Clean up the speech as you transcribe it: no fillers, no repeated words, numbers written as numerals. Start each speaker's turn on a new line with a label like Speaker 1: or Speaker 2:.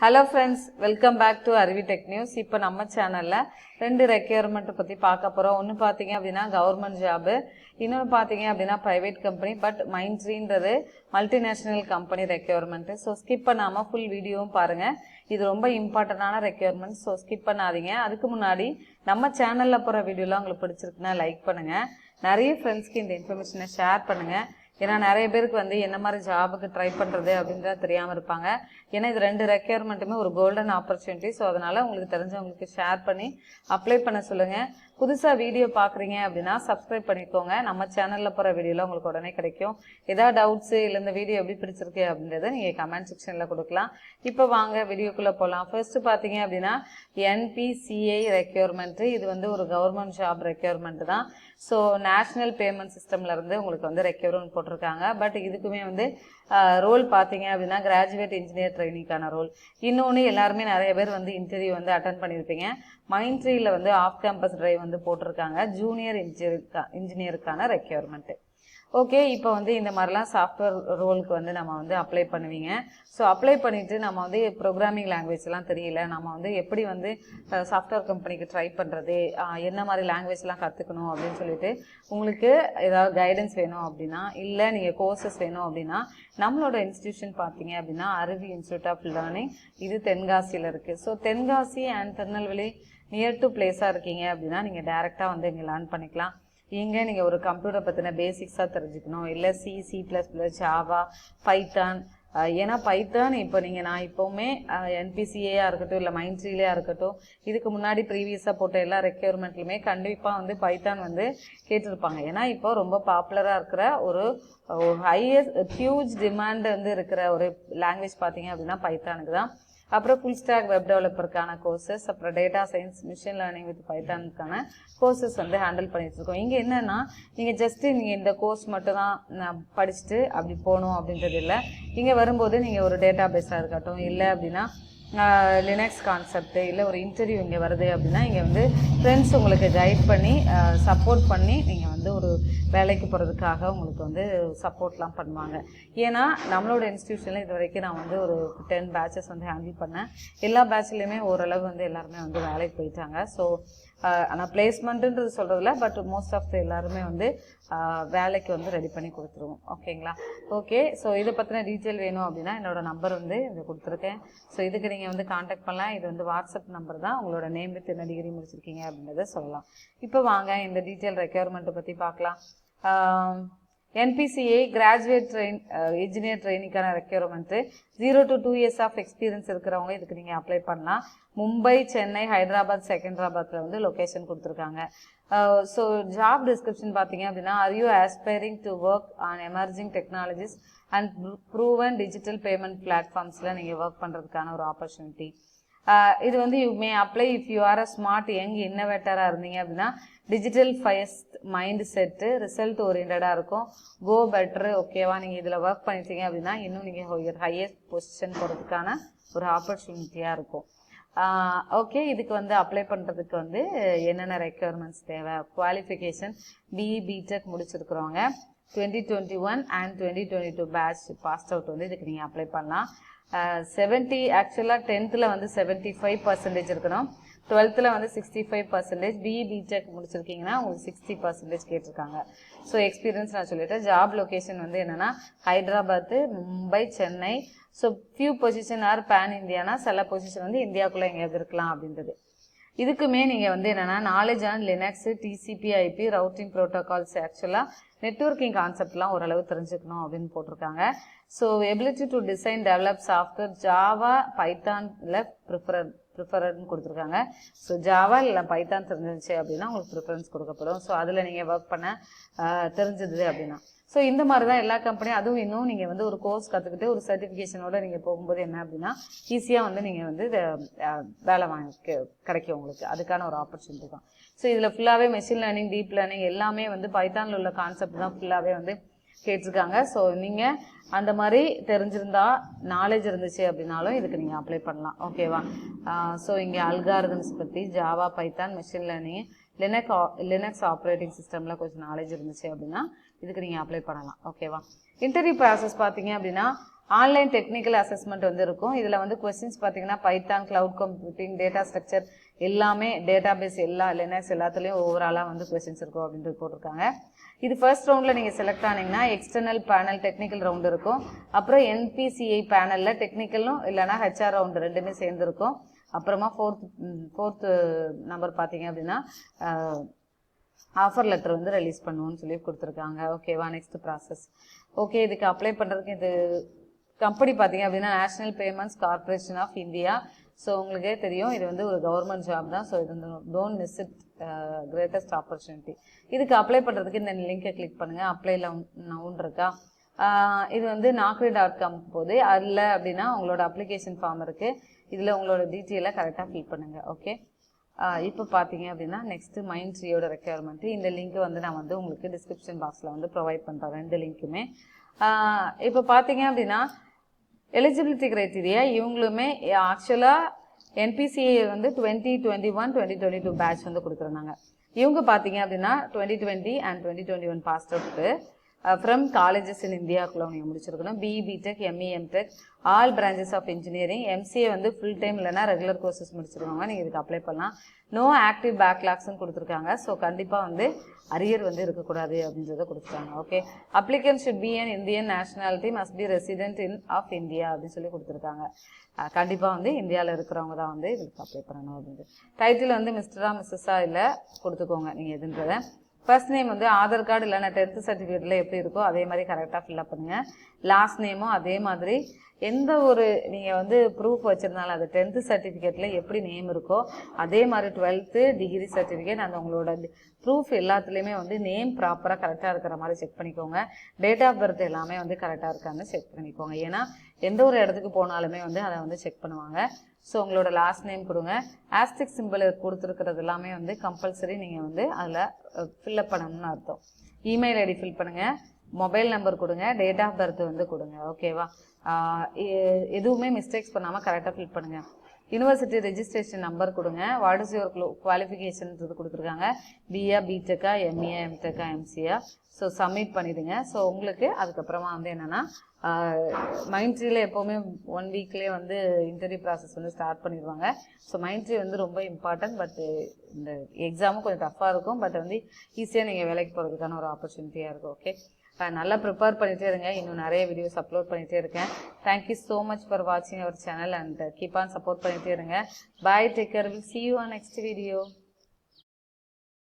Speaker 1: Hello friends, welcome back to Aruvi Tech News. இப்போ நம்ம சேனல்ல ரெண்டு ரெக்யர்மெண்ட் பத்தி பார்க்க போறோம். ஒன்னு பாத்தீங்க அப்படினா கவர்மெண்ட் ஜாப், இன்னொரு பாத்தீங்க அப்படினா பிரைவேட் கம்பெனி பட் மைண்ட்ரீன்றது multinational company requirement. So skip பண்ணாம ஃபுல் வீடியோவும் பாருங்க. இது ரொம்ப இம்பார்ட்டன்டான ரெக்யர்மெண்ட். சோ ஸ்கிப் பண்ணாதீங்க. அதுக்கு முன்னாடி நம்ம சேனல்ல போற வீடியோலாம் உங்களுக்கு பிடிச்சிருக்குனா லைக் பண்ணுங்க. நிறைய ஃப்ரெண்ட்ஸ்க்கு இந்த இன்ஃபர்மேஷனை ஷேர் பண்ணுங்க. ஏன்னா நிறைய பேருக்கு வந்து என்ன மாதிரி ஜாபுக்கு ட்ரை பண்ணுறது அப்படின்றது தெரியாமல் இருப்பாங்க. ஏன்னா இது ரெண்டு ரெக்யர்மெண்ட்டுமே ஒரு கோல்டன் ஆப்பர்ச்சுனிட்டி. ஸோ அதனால் உங்களுக்கு தெரிஞ்சவங்களுக்கு ஷேர் பண்ணி அப்ளை பண்ண சொல்லுங்கள். புதுசாக வீடியோ பார்க்குறீங்க அப்படின்னா சப்ஸ்கிரைப் பண்ணிக்கோங்க. நம்ம சேனலில் போகிற வீடியோலாம் உங்களுக்கு உடனே கிடைக்கும். ஏதாவது டவுட்ஸு இல்லை இந்த வீடியோ எப்படி பிடிச்சிருக்கு அப்படின்றத நீங்கள் கமெண்ட் செக்ஷனில் கொடுக்கலாம். இப்போ வாங்க வீடியோக்குள்ளே போகலாம். ஃபர்ஸ்ட்டு பார்த்தீங்க அப்படின்னா NPCI ரெக்யர்மெண்ட்டு. இது வந்து ஒரு கவர்மெண்ட் ஜாப் ரெக்யர்மெண்ட் தான். ஸோ நேஷ்னல் பேமெண்ட் சிஸ்டம்லேருந்து உங்களுக்கு வந்து ரெக்யர்மெண்ட் போட்டிருக்காங்க. பட் இதுக்குமே வந்து ரோல் பார்த்தீங்க அப்படின்னா கிராஜுவேட் இன்ஜினியர் ட்ரைனிங்கான ரோல். இன்னொன்று எல்லாருமே நிறைய பேர் வந்து இன்டர்வியூ வந்து அட்டன் பண்ணியிருப்பீங்க. மைண்ட்ரீல வந்து ஆஃப் கேம்பஸ் டிரைவ் வந்து போட்டிருக்காங்க. Junior இன்ஜினியருக்கான requirement. ஓகே, இப்போ வந்து இந்த மாதிரிலாம் சாஃப்ட்வேர் ரோலுக்கு வந்து நம்ம வந்து அப்ளை பண்ணுவீங்க. ஸோ அப்ளை பண்ணிவிட்டு நம்ம வந்து ப்ரோக்ராமிங் லாங்குவேஜ்லாம் தெரியல, நம்ம வந்து எப்படி வந்து சாஃப்ட்வேர் கம்பெனிக்கு ட்ரை பண்ணுறது, என்ன மாதிரி லாங்குவேஜ்லாம் கற்றுக்கணும் அப்படின்னு சொல்லிட்டு உங்களுக்கு ஏதாவது கைடன்ஸ் வேணும் அப்படின்னா, இல்லை நீங்கள் கோர்சஸ் வேணும் அப்படின்னா, நம்மளோட இன்ஸ்டிடியூஷன் பார்த்தீங்க அப்படின்னா அருவி இன்ஸ்டியூட் ஆஃப் லேர்னிங். இது தென்காசியில் இருக்குது. So Tenkasi and Tirunelveli near to பிளேஸாக இருக்கீங்க அப்படின்னா நீங்கள் டேரெக்டாக வந்து இங்கே லேர்ன் பண்ணிக்கலாம். இங்கே நீங்கள் ஒரு கம்ப்யூட்டர் பற்றின பேசிக்ஸாக தெரிஞ்சுக்கணும், இல்லை C++, ஜாவா, பைத்தான். ஏன்னா பைத்தான் இப்போ நான் இப்போவுமே NPCA இருக்கட்டும் இல்லை மைண்ட்ரீலையாக இருக்கட்டும், இதுக்கு முன்னாடி ப்ரீவியஸாக போட்ட எல்லா ரெக்யர்மெண்ட்லையுமே கண்டிப்பாக வந்து பைத்தான் வந்து கேட்டிருப்பாங்க. ஏன்னா இப்போ ரொம்ப பாப்புலராக இருக்கிற ஒரு ஹியூஜ் டிமாண்ட் வந்து இருக்கிற ஒரு லாங்குவேஜ் பார்த்தீங்க அப்படின்னா பைத்தானுக்கு தான். அப்புறம் ஃபுல் ஸ்டாக் வெப் டெவலப்பருக்கான கோர்சஸ், அப்புறம் data science, machine learning with பைத்தானுக்கான கோர்சஸ் வந்து ஹேண்டில் பண்ணிட்டு இருக்கோம். இங்கே என்னன்னா நீங்கள் ஜஸ்ட்டு நீங்கள் இந்த கோர்ஸ் மட்டும் தான் படிச்சுட்டு அப்படி போகணும் அப்படின்றது இல்லை. இங்கே வரும்போது நீங்கள் ஒரு டேட்டா பேஸாக இருக்கட்டும், இல்லை அப்படின்னா லினக்ஸ் கான்செப்ட்டு, இல்லை ஒரு இன்டர்வியூ இங்கே வருது அப்படின்னா இங்கே வந்து ஃப்ரெண்ட்ஸ் உங்களுக்கு கைட் பண்ணி சப்போர்ட் பண்ணி நீங்கள் வந்து ஒரு வேலைக்கு போகிறதுக்காக உங்களுக்கு வந்து சப்போர்ட்லாம் பண்ணுவாங்க. ஏன்னா நம்மளோட இன்ஸ்டியூஷனில் இது வரைக்கும் நான் வந்து ஒரு 10 பேட்சஸ் வந்து ஹேண்டில் பண்ணேன். எல்லா பேட்ச்லேயுமே ஓரளவு வந்து எல்லாருமே வந்து வேலைக்கு போயிட்டாங்க. ஸோ ஆனால் பிளேஸ்மெண்ட்டுன்றது சொல்கிறதில்ல, பட் மோஸ்ட் ஆஃப் எல்லாருமே வந்து வேலைக்கு வந்து ரெடி பண்ணி கொடுத்துருவோம். ஓகேங்களா? ஓகே, ஸோ இதை பற்றின டீட்டெயில் வேணும் அப்படின்னா என்னோடய நம்பர் வந்து இதை கொடுத்துருக்கேன். ஸோ இதுக்கு நீங்கள் வந்து காண்டாக்ட் பண்ணலாம். இது வந்து வாட்ஸ்அப் நம்பர் தான். உங்களோட நேம் வித் என்ன டிகிரி முடிச்சிருக்கீங்க அப்படின்றத சொல்லலாம். இப்போ வாங்க இந்த டீட்டெயில் ரெக்யர்மெண்ட்டை பற்றி பார்க்கலாம். NPCI கிராஜுவேட் இன்ஜினியர் ட்ரைனிங்கான requirement 0 to 2 years of experience இருக்கிறவங்க இதுக்கு நீங்கள் அப்ளை பண்ணலாம். மும்பை, சென்னை, ஹைதராபாத், செகந்திராபாத்தில் வந்து லொக்கேஷன் கொடுத்துருக்காங்க. ஸோ ஜாப் டிஸ்கிரிப்ஷன் பார்த்தீங்க அப்படின்னா, are you aspiring to work on emerging technologies and proven digital payment பிளாட்ஃபார்ம்ஸில் நீங்கள் ஒர்க் பண்ணுறதுக்கான ஒரு ஆப்பர்ச்சுனிட்டி. இது வந்து you may apply if you are a smart young இன்னோவேட்டராக இருந்தீங்க அப்படின்னா, digital first mind set, result ஓரியன்டாக இருக்கும், கோ பெட்ரு. ஓகேவா? நீங்கள் இதில் ஒர்க் பண்ணிட்டீங்க அப்படின்னா இன்னும் நீங்கள் ஹையஸ்ட் பொசிஷன் போகிறதுக்கான ஒரு ஆப்பர்ச்சுனிட்டியாக இருக்கும். ஓகே, இதுக்கு வந்து அப்ளை பண்ணுறதுக்கு வந்து என்னென்ன ரெக்யர்மெண்ட்ஸ் தேவை? குவாலிஃபிகேஷன் BE/BTech முடிச்சிருக்கிறவங்க 2021 and 2022 பேட்ச் பாஸ்ட் அவுட் வந்து இதுக்கு நீங்கள் அப்ளை பண்ணலாம். 70 ஆக்சுவலாக 10th வந்து 75% இருக்கணும், 12th வந்து 65%. BE/BTech முடிச்சிருக்கீங்கன்னா உங்களுக்கு 60% கேட்டிருக்காங்க. ஸோ எக்ஸ்பீரியன்ஸ் நான் சொல்லிட்டேன். ஜாப் லொக்கேஷன் வந்து என்னென்னா Hyderabad, Mumbai, Chennai. So few position are pan இந்தியானா சில பொசிஷன் வந்து இந்தியாவுக்குள்ளே எங்கேயாவது இருக்கலாம் அப்படின்றது. இதுக்குமே நீங்கள் வந்து என்னென்னா knowledge on Linux, TCP/IP, routing protocols, ஆக்சுவலாக நெட்வொர்க்கிங் கான்செப்ட்லாம் ஓரளவு தெரிஞ்சுக்கணும் அப்படின்னு போட்டிருக்காங்க. So ability to design develop software, Java, பைத்தானில் ப்ரிஃபரன்ஸ் கொடுத்துருக்காங்க. ஸோ ஜாவா இல்லை பைத்தான் தெரிஞ்சிருச்சு அப்படின்னா உங்களுக்கு ப்ரிஃபரன்ஸ் கொடுக்கப்படும். ஸோ அதில் நீங்கள் ஒர்க் பண்ண தெரிஞ்சது அப்படின்னா. ஸோ இந்த மாதிரி தான் எல்லா கம்பெனியும். அதுவும் இன்னும் நீங்கள் வந்து ஒரு கோர்ஸ் கற்றுக்கிட்டு ஒரு சர்டிஃபிகேஷனோட நீங்கள் போகும்போது என்ன அப்படின்னா ஈஸியாக வந்து நீங்கள் வந்து வேலை கிடைக்கும் உங்களுக்கு. அதுக்கான ஒரு ஆப்பர்ச்சுனிட்டி தான். ஸோ இதில் ஃபுல்லாகவே மெஷின் லேர்னிங், டீப் லேர்னிங் எல்லாமே வந்து பைத்தானில் உள்ள கான்செப்ட் தான் ஃபுல்லாகவே வந்து கேட்டிருக்காங்க. ஸோ நீங்கள் அந்த மாதிரி தெரிஞ்சிருந்தா நாலேஜ் இருந்துச்சு அப்படின்னாலும் இதுக்கு நீங்கள் அப்ளை பண்ணலாம். ஓகேவா? ஸோ இங்கே அல்காரிதம்ஸ் பற்றி, Java, Python, machine learning, Linux operating சிஸ்டமில் கொஞ்சம் நாலேஜ் இருந்துச்சு அப்படின்னா இதுக்கு நீங்கள் அப்ளை பண்ணலாம். ஓகேவா? இன்டர்வியூ ப்ராசஸ் பார்த்தீங்க அப்படின்னா ஆன்லைன் டெக்னிக்கல் அசஸ்மெண்ட் வந்து இருக்கும். இதில் வந்து கொஸ்டின்ஸ் பார்த்தீங்கன்னா Python, cloud computing, data structure எல்லாமே டேட்டாபேஸ் லினக்ஸ் எல்லாத்துலேயும் ஓவராலாக வந்து கொஸ்டின்ஸ் இருக்கும் அப்படின்ட்டு போட்டிருக்காங்க. இது ஃபர்ஸ்ட் ரவுண்டில் நீங்கள் செலக்ட் ஆனீங்கன்னா எக்ஸ்டர்னல் பேனல் டெக்னிக்கல் ரவுண்டு இருக்கும். அப்புறம் NPCI பேனலில் டெக்னிக்கலும் இல்லைனா HR ரவுண்டு ரெண்டுமே சேர்ந்துருக்கும். அப்புறமா ஃபோர்த் நம்பர் பார்த்தீங்க அப்படின்னா ஆஃபர் லெட்டர் வந்து ரிலீஸ் பண்ணுவோன்னு சொல்லி கொடுத்துருக்காங்க. ஓகேவா, நெக்ஸ்ட் ப்ராசஸ். ஓகே, இதுக்கு அப்ளை பண்ணுறதுக்கு இது கம்பெனி பார்த்தீங்க அப்படின்னா National Payments Corporation of India. So உங்களுக்கே தெரியும் இது வந்து ஒரு கவர்மெண்ட் ஜாப் தான். ஸோ இது வந்து don't miss it, greatest opportunity. இதுக்கு அப்ளை பண்ணுறதுக்கு இந்த லிங்கை கிளிக் பண்ணுங்கள். அப்ளைல நவுன் இருக்கா, இது வந்து naukri.com போது அதில் அப்படின்னா உங்களோட அப்ளிகேஷன் ஃபார்ம் இருக்குது. இதில் உங்களோட டீட்டெயிலை கரெக்டாக ஃபில் பண்ணுங்கள். ஓகே, இப்போ பார்த்தீங்க அப்படின்னா நெக்ஸ்ட்டு மைண்ட்ரீயோட ரெக்யர்மெண்ட். இந்த லிங்க் வந்து நான் வந்து உங்களுக்கு டிஸ்கிரிப்ஷன் பாக்ஸில் வந்து ப்ரொவைட் பண்ணுறேன், ரெண்டு லிங்க்குமே. இப்போ பார்த்தீங்க அப்படின்னா எலிஜிபிலிட்டி க்ரைட்டீரியா இவங்களுமே ஆக்சுவலாக NPCI வந்து 2021, 2022 பேட்ச் வந்து கொடுத்துருந்தாங்க. இவங்க பார்த்தீங்க அப்படின்னா 2020 and 2021 passed out from colleges in இந்தியாவுக்குள்ள நீங்கள் முடிச்சிருக்கணும். BE, BTech, ME, MTech, all branches of engineering. MCA வந்து ஃபுல் டைம் இல்லைனா ரெகுலர் கோர்சஸ் முடிச்சிருக்காங்க. நீங்கள் இதுக்கு அப்ளை பண்ணலாம். நோ ஆக்டிவ் பேக்லாக்ஸ்ன்னு கொடுத்துருக்காங்க. ஸோ கண்டிப்பாக வந்து அரியர் வந்து இருக்கக்கூடாது அப்படின்றத கொடுத்துருக்காங்க. Okay, applicant should be an Indian nationality, must be resident of India அப்படின்னு சொல்லி கொடுத்துருக்காங்க. கண்டிப்பாக வந்து இந்தியாவில் இருக்கிறவங்க தான் வந்து இதுக்கு அப்ளை பண்ணணும் அப்படின்ட்டு. டைட்டில் வந்து மிஸ்டரா மிஸ்ஸஸா இல்லை கொடுத்துக்கோங்க நீங்கள் எதுன்றதை. ஃபர்ஸ்ட் நேம் வந்து ஆதார் கார்டு இல்லைனா 10th சர்டிஃபிகேட்டில் எப்படி இருக்கோ அதே மாதிரி கரெக்டாக ஃபில்அப் பண்ணுங்கள். லாஸ்ட் நேமும் அதே மாதிரி எந்த ஒரு நீங்கள் வந்து ப்ரூஃப் வச்சுருந்தாலும் அது 10th சர்டிஃபிகேட்டில் எப்படி நேம் இருக்கோ அதே மாதிரி 12th டிகிரி சர்டிஃபிகேட் அந்த உங்களோட ப்ரூஃப் எல்லாத்துலேயுமே வந்து நேம் ப்ராப்பராக கரெக்டாக இருக்கிற மாதிரி செக் பண்ணிக்கோங்க. டேட் ஆஃப் பர்த் எல்லாமே வந்து கரெக்டாக இருக்கான்னு செக் பண்ணிக்கோங்க. ஏன்னா எந்த ஒரு இடத்துக்கு போனாலுமே வந்து அதை வந்து செக் பண்ணுவாங்க. ஸோ உங்களோட லாஸ்ட் நேம் கொடுங்க. ஆஸ்டிக் சிம்பிள் கொடுத்துருக்கிறது எல்லாமே வந்து கம்பல்சரி நீங்கள் வந்து அதில் ஃபில்அப் பண்ணணும்னு அர்த்தம். இமெயில் ஐடி ஃபில் பண்ணுங்கள், மொபைல் நம்பர் கொடுங்க, டேட் ஆஃப் பர்த் வந்து கொடுங்க. ஓகேவா, எதுவுமே மிஸ்டேக்ஸ் பண்ணாமல் கரெக்டாக ஃபில் பண்ணுங்கள். யூனிவர்சிட்டி ரெஜிஸ்ட்ரேஷன் நம்பர் கொடுங்க. வாட் இஸ் யுவர் குவாலிஃபிகேஷன் கொடுத்துருக்காங்க, BA, BTech, MA, MTech, MCA. So submit பண்ணிவிடுங்க. ஸோ உங்களுக்கு அதுக்கப்புறமா வந்து என்னென்னா மைண்ட்ரீல எப்போவுமே 1 வீக்லேயே வந்து இன்டர்வியூ ப்ராசஸ் வந்து ஸ்டார்ட் பண்ணிடுவாங்க. ஸோ மைண்ட்ரீ வந்து ரொம்ப இம்பார்ட்டன்ட். பட் இந்த எக்ஸாமும் கொஞ்சம் டஃப்பாக இருக்கும். பட் வந்து ஈஸியாக நீங்கள் வேலைக்கு போகிறதுக்கான ஒரு ஆப்பர்ச்சுனிட்டியாக இருக்கும். ஓகே, நல்லா ப்ரிப்பேர் பண்ணிகிட்டே இருங்க. இன்னும் நிறைய வீடியோஸ் அப்லோட் பண்ணிகிட்டே இருக்கேன். தேங்க்யூ ஸோ மச் ஃபார் வாட்சிங் our channel and keep on support பண்ணிகிட்டே இருங்க. Bye, take care, will see you on next video.